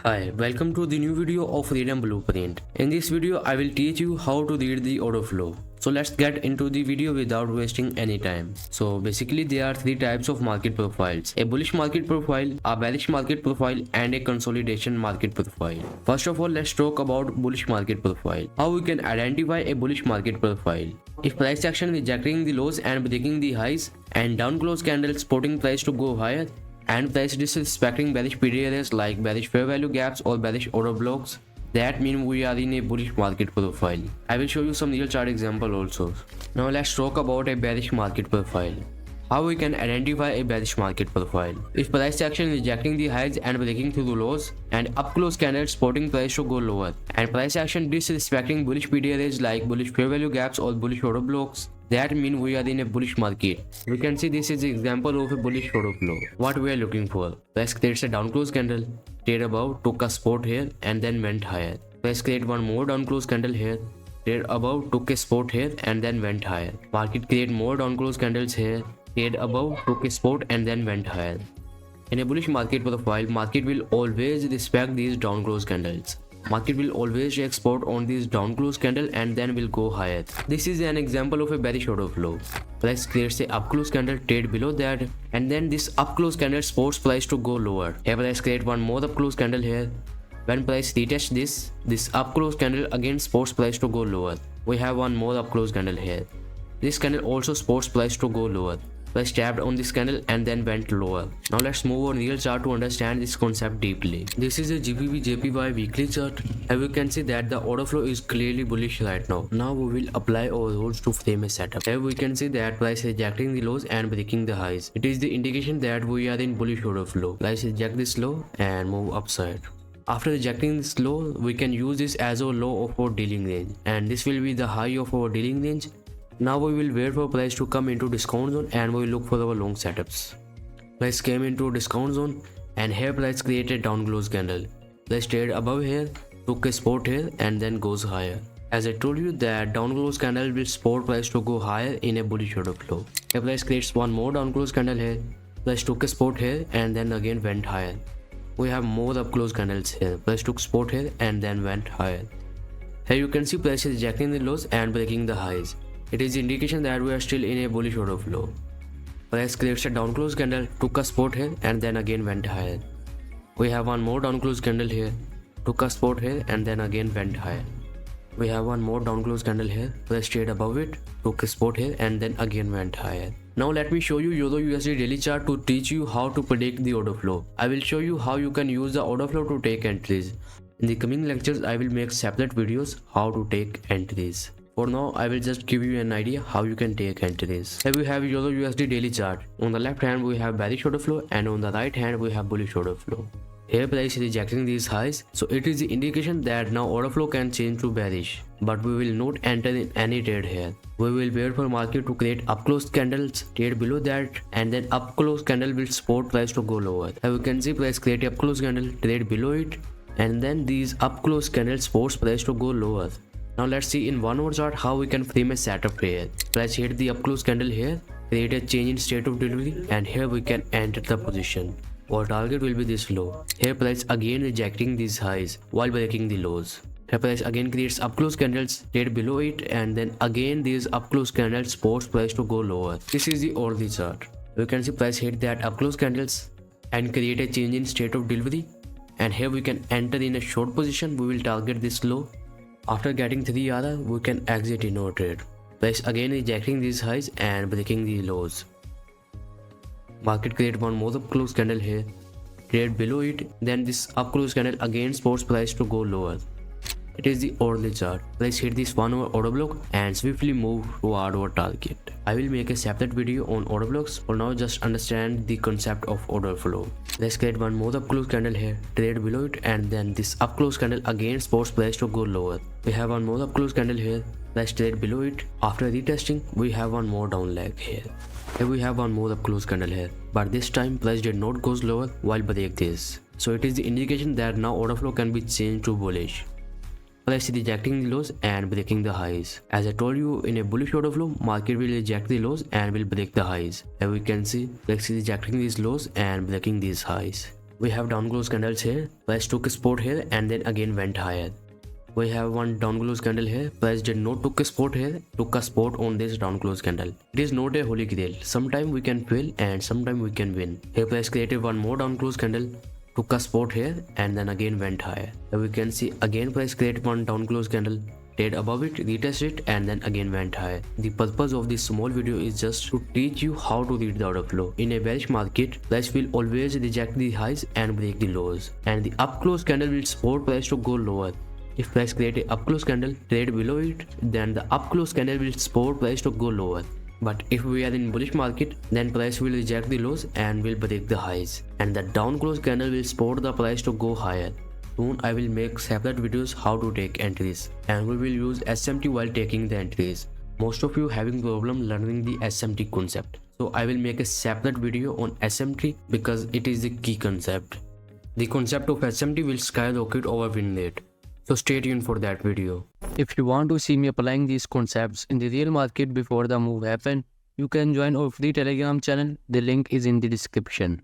Hi, welcome to the new video of Freedom Blueprint. In this video, I will teach you how to read the order flow. So let's get into the video without wasting any time. So basically there are three types of market profiles: a bullish market profile, a bearish market profile, and a consolidation market profile. First of all, let's talk about bullish market profile. How we can identify a bullish market profile. If price action rejecting the lows and breaking the highs, and down close candles supporting price to go higher, and price disrespecting bearish PD areas like bearish fair value gaps or bearish order blocks, that means we are in a bullish market profile. I will show you some real chart example also. Now let's talk about a bearish market profile. How we can identify a bearish market profile. If price action rejecting the highs and breaking through the lows, and up close candles supporting price to go lower, and price action disrespecting bullish PD areas like bullish fair value gaps or bullish order blocks, that means we are in a bullish market. We can see this is an example of a bullish order flow. What we are looking for: price creates a down close candle, stayed above, took a support here and then went higher. Price create one more down close candle here, stayed above, took a support here and then went higher. Market create more down close candles here, stayed above, took a support and then went higher. In a bullish market profile, market will always respect these down close candles. Market will always export on this down close candle and then will go higher. This is an example of a bearish order flow. Price creates a up close candle, trade below that, and then this up close candle supports price to go lower. Here price create one more up close candle here. When price retests this up close candle again supports price to go lower. We have one more up close candle here. This candle also supports price to go lower. Price tapped on this candle and then went lower. Now let's move on real chart to understand this concept deeply. This is a GBP JPY weekly chart. As we can see that the order flow is clearly bullish right now. Now we will apply our rules to frame a setup. Here we can see that price rejecting the lows and breaking the highs. It is the indication that we are in bullish order flow. Price reject this low and move upside. After rejecting this low, we can use this as our low of our dealing range, and this will be the high of our dealing range. Now we will wait for price to come into discount zone and we will look for our long setups. Price came into discount zone and here price created down close candle. Price stayed above here, took a support here and then goes higher. As I told you that down close candle will support price to go higher in a bullish order flow. Here price creates one more down close candle here. Price took a support here and then again went higher. We have more up close candles here. Price took support here and then went higher. Here you can see price is rejecting the lows and breaking the highs. It is indication that we are still in a bullish order flow. Price creates a down close candle, took a support here and then again went higher. We have one more down close candle here, took a support here and then again went higher. We have one more down close candle here, price stayed above it, took a support here and then again went higher. Now let me show you Euro USD daily chart to teach you how to predict the order flow. I will show you how you can use the order flow to take entries. In the coming lectures, I will make separate videos how to take entries. For now, I will just give you an idea how you can take entries. Here we have Euro USD daily chart. On the left hand we have bearish order flow and on the right hand we have bullish order flow. Here price is rejecting these highs, so it is the indication that now order flow can change to bearish. But we will not enter in any trade here. We will wait for market to create up close candles, trade below that, and then up close candle will support price to go lower. Here we can see price create up close candle, trade below it, and then these up close candles force price to go lower. Now let's see in 1 hour chart how we can frame a setup here. Price hit the up close candle here, create a change in state of delivery, and here we can enter the position. Our target will be this low. Here price again rejecting these highs while breaking the lows. Here price again creates up close candles, trade below it, and then again these up close candles force price to go lower. This is the hourly chart. We can see price hit that up close candles and create a change in state of delivery, and here we can enter in a short position. We will target this low. After getting 3 RR, we can exit in our trade. Price again rejecting these highs and breaking the lows. Market create one more up close candle here, trade below it, then this up close candle again supports price to go lower. It is the hourly chart. Price hit this 1 hour order block and swiftly move toward our target. I will make a separate video on order blocks. For now, just understand the concept of order flow. Let's create one more up close candle here, trade below it, and then this up close candle again supports price to go lower. We have one more up close candle here, let's trade below it. After retesting, we have one more down leg here. Here we have one more up close candle here, but this time price did not go lower while break this. So it is the indication that now order flow can be changed to bullish. Price rejecting the lows and breaking the highs. As I told you, in a bullish order flow, market will reject the lows and will break the highs. Here we can see price rejecting these lows and breaking these highs. We have down close candles here, price took a support here and then again went higher. We have one down close candle here, price did not took a support here, took a support on this down close candle. It is not a holy grail, sometime we can fail and sometime we can win. Here price created one more down close candle, took a support here and then again went higher. Here we can see again price created one down close candle, stayed above it, retested and then again went higher. The purpose of this small video is just to teach you how to read the order flow. In a bearish market, price will always reject the highs and break the lows, and the up close candle will support price to go lower. If price create a up close candle, trade below it, then the up close candle will support price to go lower. But if we are in bullish market, then price will reject the lows and will break the highs, and the down close candle will support the price to go higher. Soon I will make separate videos how to take entries, and we will use SMT while taking the entries. Most of you having problem learning the SMT concept, so I will make a separate video on SMT because it is the key concept. The concept of SMT will skyrocket our win rate, so stay tuned for that video. If you want to see me applying these concepts in the real market before the move happen, you can join our free Telegram channel. The link is in the description.